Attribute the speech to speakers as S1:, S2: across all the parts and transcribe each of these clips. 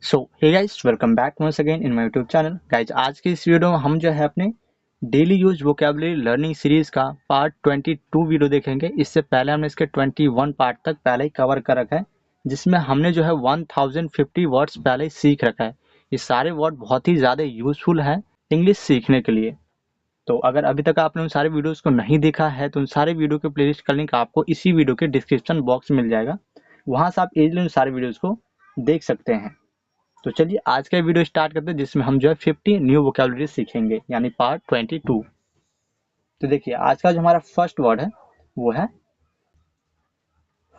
S1: So hey guys, welcome back once again in my YouTube channel. Guys, आज की इस video में हम जो है अपने daily use vocabulary learning series का पार्ट 22 वीडियो देखेंगे। इससे पहले हमने इसके 21 पार्ट तक पहले ही कवर कर रखा है, जिसमें हमने जो है 1050 वर्ड्स पहले ही सीख रखा है। ये सारे वर्ड बहुत ही ज़्यादा यूजफुल हैं इंग्लिश सीखने के लिए। तो अगर अभी तक आपने उन सारे वीडियोज़ को नहीं देखा है तो उन सारे वीडियो के प्लेलिस्ट का लिंक आपको इसी वीडियो के डिस्क्रिप्शन बॉक्स में मिल जाएगा। वहाँ से आप इजीली उन सारे वीडियोज़ को देख सकते हैं। तो चलिए आज का वीडियो स्टार्ट करते हैं, जिसमें हम जो है 50 न्यू वोकेबलरी सीखेंगे, यानी पार्ट 22। तो देखिए, आज का जो हमारा फर्स्ट वर्ड है वो है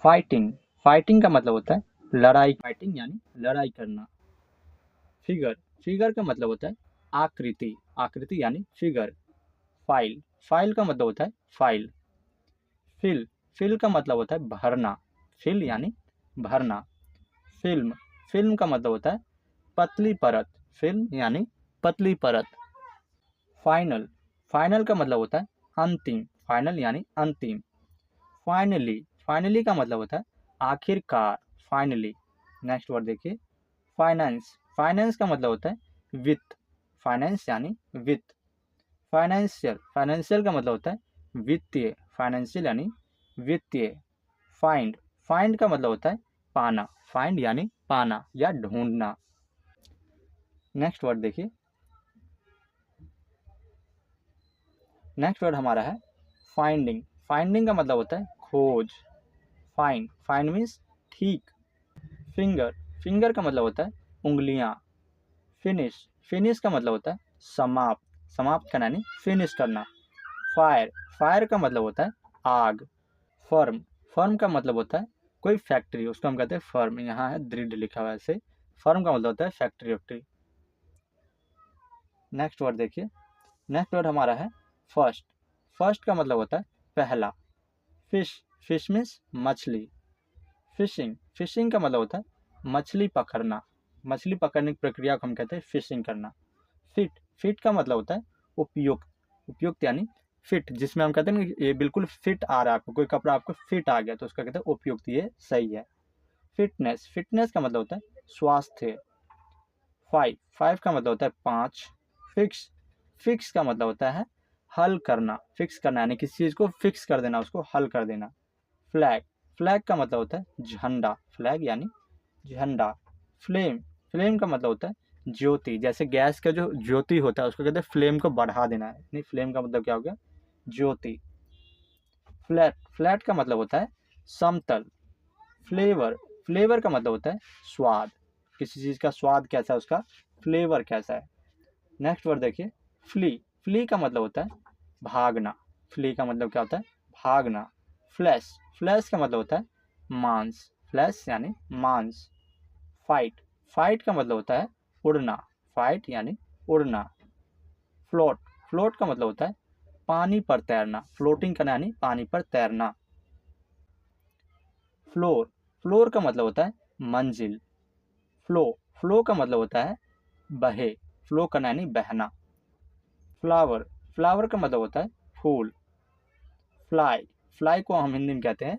S1: फाइटिंग। फाइटिंग का मतलब होता है लड़ाई। फाइटिंग यानी लड़ाई करना। फिगर, फिगर का मतलब होता है आकृति। आकृति यानी फिगर। फाइल, फाइल का मतलब होता है फाइल। फिल, फिल का मतलब होता है भरना। फिल यानी भरना। फिल्म, फिल्म का मतलब होता है पतली परत। फिल्म यानी पतली परत। फाइनल, फाइनल का मतलब होता है अंतिम। फाइनल यानी अंतिम। फाइनली, फाइनली का मतलब होता है आखिरकार। फाइनली। नेक्स्ट वर्ड देखिए, फाइनेंस। फाइनेंस का मतलब होता है वित्त। फाइनेंस यानी वित्त। फाइनेंशियल, फाइनेंशियल का मतलब होता है वित्तीय। फाइनेंशियल यानी वित्तीय। फाइंड, फाइंड का मतलब होता है पाना। फाइंड यानी पाना या ढूंढना। नेक्स्ट वर्ड देखिए, नेक्स्ट वर्ड हमारा है फाइंडिंग। फाइंडिंग का मतलब होता है खोज। फाइंड, फाइंड मीन्स ठीक। फिंगर, फिंगर का मतलब होता है उंगलियां। फिनिश, फिनिश का मतलब होता है समाप्त। समाप्त करना यानी फिनिश करना। फायर, फायर का मतलब होता है आग। फर्म, फर्म का मतलब होता है कोई फैक्ट्री, उसको हम कहते हैं फर्म। यहाँ है दृढ़ लिखा हुआ है ऐसे। फर्म का मतलब होता है फैक्ट्री वैक्ट्री। नेक्स्ट वर्ड देखिए, नेक्स्ट वर्ड हमारा है फर्स्ट। फर्स्ट का मतलब होता है पहला। फिश, फिश मीन्स मछली। फिशिंग, फिशिंग का मतलब होता है मछली पकड़ना। मछली पकड़ने की प्रक्रिया को हम कहते हैं फिशिंग करना। फिट, फिट का मतलब होता है उपयुक्त। उपयुक्त यानी फिट, जिसमें हम कहते हैं ना ये बिल्कुल फिट आ रहा है आपको, कोई कपड़ा आपको फिट आ गया तो उसका कहते हैं उपयुक्त, ये सही है। फिटनेस, फिटनेस का मतलब होता है स्वास्थ्य। फाइव, फाइव का मतलब होता है पाँच। फिक्स, फिक्स का मतलब होता है हल करना। फिक्स करना यानी किसी चीज़ को फिक्स कर देना, उसको हल कर देना। फ्लैग, फ्लैग का मतलब होता है झंडा। फ्लैग यानी झंडा। फ्लेम, फ्लेम का मतलब होता है ज्योति। जैसे गैस का जो ज्योति होता है उसको कहते हैं फ्लेम को बढ़ा देना है, नहीं फ्लेम का मतलब क्या हो गया, ज्योति। फ्लैट, फ्लैट का मतलब होता है समतल। फ्लेवर, फ्लेवर का मतलब होता है स्वाद। किसी चीज़ का स्वाद कैसा है, उसका फ्लेवर कैसा है। नेक्स्ट वर्ड देखिए, फ्ली, फ्ली का मतलब होता है भागना। फ्ली का मतलब क्या होता है, भागना। फ्लैश, फ्लैश का मतलब होता है मांस। फ्लैश यानी मांस। फाइट, फाइट का मतलब होता है उड़ना। फाइट यानी उड़ना। फ्लोट, फ्लोट का मतलब होता है पानी पर तैरना। फ्लोटिंग करना यानी पानी पर तैरना। फ्लोर, फ्लोर का मतलब होता है मंजिल। फ्लो, फ्लो का मतलब होता है बहे। फ्लो करना यानी बहना। फ्लावर, फ्लावर का मतलब होता है फूल। फ्लाई, फ्लाई को हम हिंदी में कहते हैं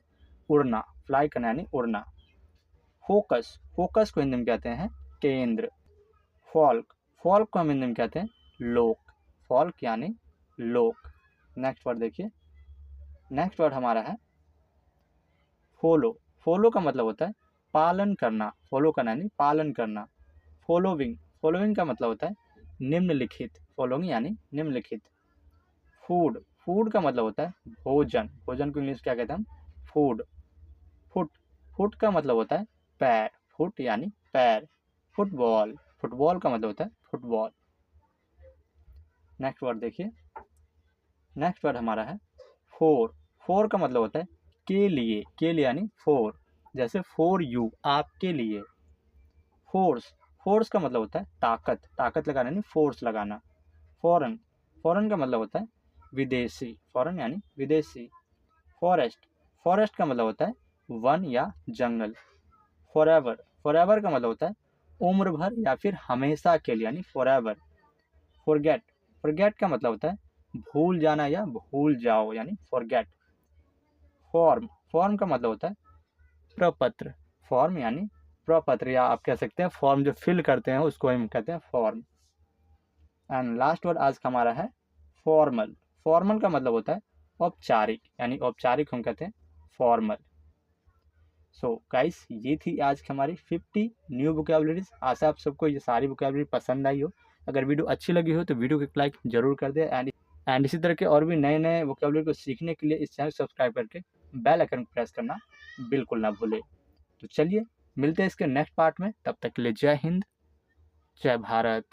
S1: उड़ना। फ्लाई करना यानी उड़ना। फोकस, फोकस को हिंदी में कहते हैं केंद्र। फॉल्क, फॉल्क को हम हिंदी में कहते हैं लोक। फॉल्क यानी लोक। नेक्स्ट वर्ड देखिए, नेक्स्ट वर्ड हमारा है फॉलो। फॉलो का मतलब होता है पालन करना। फॉलो करना यानी पालन करना। फॉलोविंग, फॉलोइंग का मतलब होता है निम्नलिखित। फॉलोइंग यानी निम्नलिखित। फूड, फूड का मतलब होता है भोजन। भोजन को इंग्लिश क्या कहते हैं हम, फूड। फुट, फुट का मतलब होता है पैर। फुट यानी पैर। फुटबॉल, फुटबॉल का मतलब होता है फुटबॉल। नेक्स्ट वर्ड देखिए, नेक्स्ट वर्ड हमारा है फोर। फोर का मतलब होता है के लिए। के लिए यानी फोर। जैसे फॉर यू, आपके लिए। फोर्स, फोर्स का मतलब होता है ताकत। ताकत लगाना यानी फोर्स लगाना। फॉरेन, फॉरेन का मतलब होता है विदेशी। फॉरेन यानी विदेशी। फॉरेस्ट, फॉरेस्ट का मतलब होता है वन या जंगल। फॉरएवर, फॉरएवर का मतलब होता है उम्र भर या फिर हमेशा के लिए, यानी फॉरएवर। फॉरगेट, फॉरगेट का मतलब होता है भूल जाना या भूल जाओ, यानी फॉरगेट। फॉर्म, फॉर्म का मतलब होता है प्रपत्र। फॉर्म यानी प्रपत्र या आप कह सकते हैं फॉर्म जो फिल करते हैं उसको हम कहते हैं फॉर्म। एंड लास्ट वर्ड आज का हमारा है फॉर्मल। फॉर्मल का मतलब होता है औपचारिक, यानी औपचारिक हम कहते हैं फॉर्मल। सो गाइस, ये थी आज की हमारी 50 न्यू वोकैबुलरीज। आशा आप सबको ये सारी वोकैबुलरी पसंद आई हो। अगर वीडियो अच्छी लगी हो तो वीडियो को एक लाइक जरूर कर दे। एंड इसी तरह के और भी नए नए वोकैबुलरी को सीखने के लिए इस चैनल को सब्सक्राइब करके बेल आइकन को प्रेस करना बिल्कुल ना भूले। तो चलिए मिलते हैं इसके नेक्स्ट पार्ट में, तब तक के लिए जय हिंद, जय भारत।